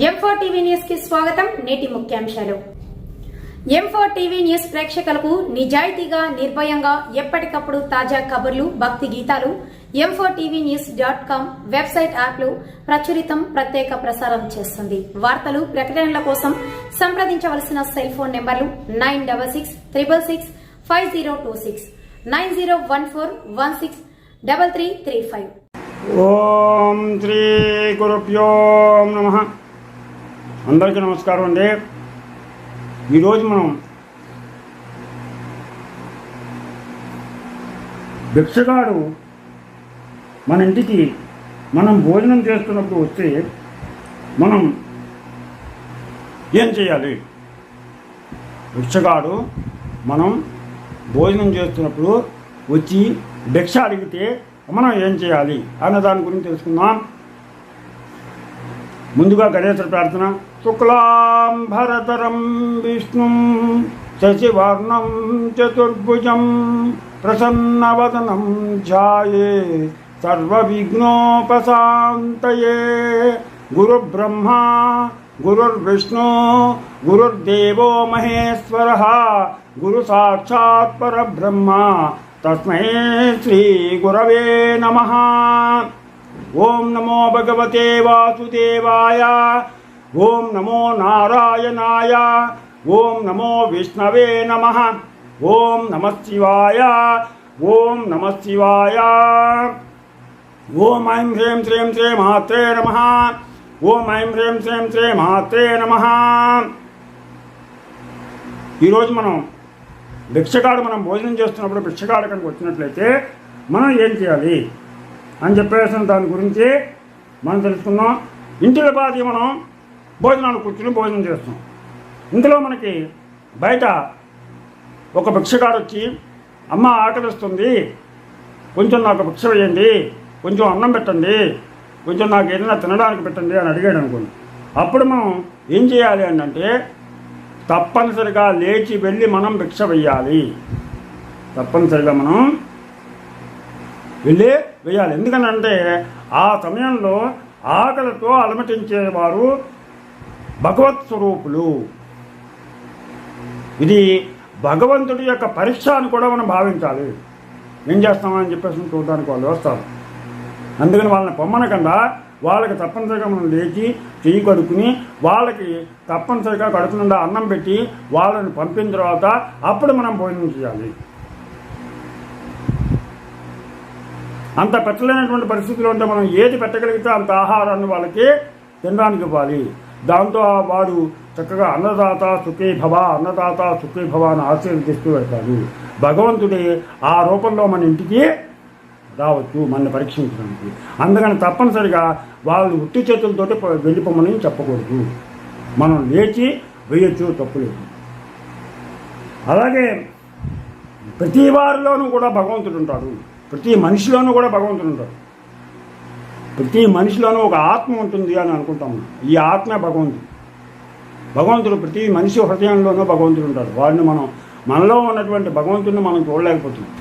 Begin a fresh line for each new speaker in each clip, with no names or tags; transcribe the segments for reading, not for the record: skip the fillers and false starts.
M4 TV news కి స్వాగతం. నేటి ముఖ్యాంశాలు. M4 టీవీ న్యూస్ ప్రేక్షకులకు నిజాయితీగా, నిర్భయంగా ఎప్పటికప్పుడు తాజా కబుర్లు, భక్తి గీతాలు m4tvnews.com వెబ్సైట్ యాప్లు ప్రచురితం, ప్రత్యేక ప్రసారం చేస్తుంది. వార్తలు, ప్రకటనల కోసం సంప్రదించవలసిన సెల్ ఫోన్ నెంబర్లు 9666665026 9014163335.
ఓం శ్రీ గురుభ్యో నమః. అందరికీ నమస్కారం అండి. ఈరోజు మనం భిక్షగాడు మన ఇంటికి మనం భోజనం చేస్తున్నప్పుడు వస్తే మనం ఏం చేయాలి? భిక్షగాడు మనం భోజనం చేస్తున్నప్పుడు వచ్చి భిక్ష అడిగితే మనం ఏం చేయాలి అన్న దాని గురించి తెలుసుకుందాం. ముందుగా గణేశ్వర ప్రార్థన. శుక్లాంబరధరం విష్ణుం శశివర్ణం చతుర్భుజం ప్రసన్నవదనం ధ్యాయే సర్వవిఘ్నోపశాంతయే. గురుబ్రహ్మా గురుర్విష్ణు గురుర్దేవో మహేశ్వరః గురు సాక్షాత్ పరబ్రహ్మ తస్మై శ్రీ గురవే నమః. ఓం నమో భగవతే వాసుదేవాయ. ఓం నమో నారాయణాయ. ఓం నమో విష్ణవే నమః. ఓం నమః శివాయ. ఓం నమః శివాయ. ఓం ఐం హ్రీం శ్రీం శ్రీ మాత్రే నమః. ఓం ఐం హ్రీం శ్రీం శ్రీ మాత్రే నమః. ఈరోజు మనం భిక్షగాడు మనం భోజనం చేస్తున్నప్పుడు భిక్షగాడు అక్కడికి వచ్చినట్లయితే మనం ఏం చేయాలి అని చెప్పేసిన దాని గురించి మనం తెలుసుకుందాం. ఇంటిలో బాధ మనం భోజనాలు కూర్చుని భోజనం చేస్తాం. ఇందులో మనకి బయట ఒక భిక్షగాడు వచ్చి, అమ్మ ఆకలిస్తుంది, కొంచెం నాకు భిక్ష వేయండి, కొంచెం అన్నం పెట్టండి, కొంచెం నాకు ఏదైనా తినడానికి పెట్టండి అని అడిగాడు అనుకోండి. అప్పుడు మనం ఏం చేయాలి అంటే తప్పనిసరిగా లేచి వెళ్ళి మనం భిక్ష వెయ్యాలి. తప్పనిసరిగా మనం వెళ్ళి వేయాలి. ఎందుకనంటే ఆ సమయంలో ఆకలితో అలమటించేవారు భగవత్ స్వరూపులు. ఇది భగవంతుడి యొక్క పరీక్ష అని కూడా మనం భావించాలి. ఏం చేస్తామని చెప్పేసి చూడడానికి వాళ్ళు వస్తారు. అందుకని వాళ్ళని పొమ్మనకుండా వాళ్ళకి తప్పనిసరిగా మనం లేచి చెయ్యి కడుక్కుని వాళ్ళకి తప్పనిసరిగా కడుపు నిండా అన్నం పెట్టి వాళ్ళని పంపిన తర్వాత అప్పుడు మనం భోజనం చేయాలి. అంత పెట్టలేనటువంటి పరిస్థితుల్లో ఉంటే మనం ఏది పెట్టగలిగితే అంత ఆహారాన్ని వాళ్ళకి తినడానికి ఇవ్వాలి. దాంతో వాడు చక్కగా అన్నదాత సుఖీ భవ, అన్నదాత సుఖీ భవ అని ఆశీర్వదిస్తూ పెడతాడు. భగవంతుడే ఆ రూపంలో మన ఇంటికి రావచ్చు మనల్ని పరీక్షించడానికి. అందుకని తప్పనిసరిగా వాళ్ళు ఉట్టి చేతులతోటి వెళ్ళిపోమని చెప్పకూడదు. మనం లేచి వేయచ్చు, తప్పులేదు. అలాగే ప్రతి వారిలోనూ కూడా భగవంతుడు ఉంటాడు. ప్రతి మనిషిలోనూ కూడా భగవంతుడు ఉంటాడు. ప్రతి మనిషిలోనూ ఒక ఆత్మ ఉంటుంది అని అనుకుంటాము. ఈ ఆత్మే భగవంతుడు. భగవంతుడు ప్రతి మనిషి హృదయంలోనూ భగవంతుడు ఉంటాడు. వాడిని మనం మనలో ఉన్నటువంటి భగవంతుడిని మనం చూడలేకపోతున్నాం.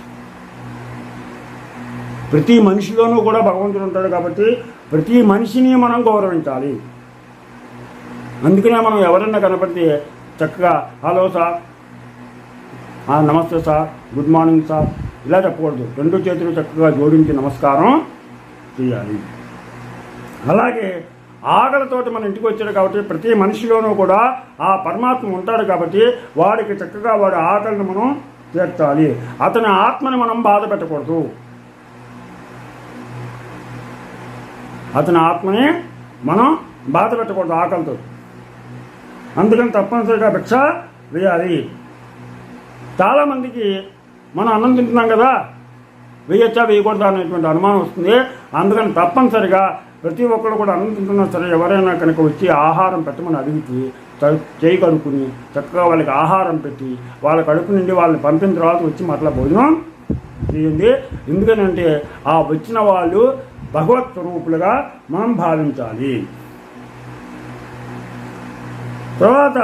ప్రతి మనిషిలోనూ కూడా భగవంతుడు ఉంటాడు కాబట్టి ప్రతి మనిషిని మనం గౌరవించాలి. అందుకనే మనం ఎవరన్నా కనపడితే చక్కగా హలో సార్, నమస్తే సార్, గుడ్ మార్నింగ్ సార్ ఇలా చెప్పకూడదు. రెండు చేతులు చక్కగా జోడించి నమస్కారం చేయాలి. అలాగే ఆకలితోటి మన ఇంటికి వచ్చాడు కాబట్టి ప్రతి మనిషిలోనూ కూడా ఆ పరమాత్మ ఉంటాడు కాబట్టి వాడికి చక్కగా వాడి ఆకలిని మనం తీర్చాలి. అతని ఆత్మని మనం బాధ పెట్టకూడదు. అతని ఆత్మని మనం బాధ పెట్టకూడదు ఆకలితో. అందుకని తప్పనిసరిగా భిక్ష వేయాలి. చాలామందికి మనం అన్నం తింటున్నాం కదా, వేయచ్చా వేయకూడదా అనేటువంటి అనుమానం వస్తుంది. అందుకని తప్పనిసరిగా ప్రతి ఒక్కరు కూడా అన్నం తింటున్నా సరే ఎవరైనా కనుక వచ్చి ఆహారం పెట్టమని అడిగితే చేయి కడుక్కుని చక్కగా వాళ్ళకి ఆహారం పెట్టి వాళ్ళ కడుపు నుండి వాళ్ళని పంపిన తర్వాత వచ్చి మరలా భోజనం చేయండి. ఎందుకనంటే ఆ వచ్చిన వాళ్ళు భగవత్ స్వరూపులుగా మనం భావించాలి. తర్వాత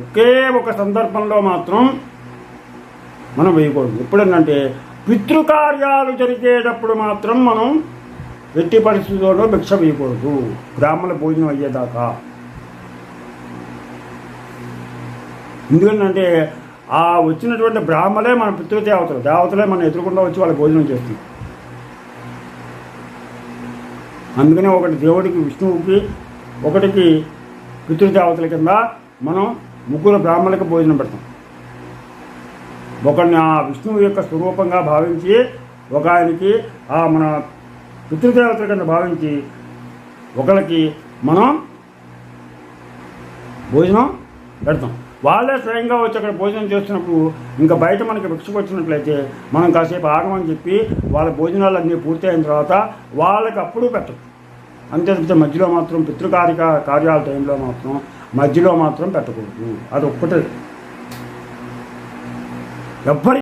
ఒకే ఒక సందర్భంలో మాత్రం మనం వేయకూడదు. ఎప్పుడనంటే పితృకార్యాలు జరిగేటప్పుడు మాత్రం మనం ఎట్టి పరిస్థితుల్లోనూ భిక్ష వేయకూడదు బ్రాహ్మణ భోజనం అయ్యేదాకా. ఎందుకంటే ఆ వచ్చినటువంటి బ్రాహ్మలే మన పితృదేవతలు, దేవతలే మనం ఎదురుకుండా వచ్చి వాళ్ళ భోజనం చేస్తుంది. అందుకనే ఒకటి దేవుడికి విష్ణువుకి, ఒకటికి పితృదేవతల కింద మనం ముగ్గురు బ్రాహ్మణులకు భోజనం పెడతాం. ఒకరిని ఆ విష్ణువు యొక్క స్వరూపంగా భావించి, ఒక ఆయనకి ఆ మన పితృదేవతల కింద భావించి ఒకరికి మనం భోజనం పెడతాం. వాళ్ళే స్వయంగా వచ్చి అక్కడ భోజనం చేస్తున్నప్పుడు ఇంకా బయట మనకి భిక్షకు వచ్చినట్లయితే మనం కాసేపు ఆగమని చెప్పి వాళ్ళ భోజనాలు అన్నీ పూర్తి అయిన తర్వాత వాళ్ళకి అప్పుడు పెట్టం. అంతే తప్పితే మధ్యలో మాత్రం కార్యాల టైంలో మాత్రం మధ్యలో మాత్రం పెట్టకూడదు. అది ఒక్కటే. ఎవ్వరి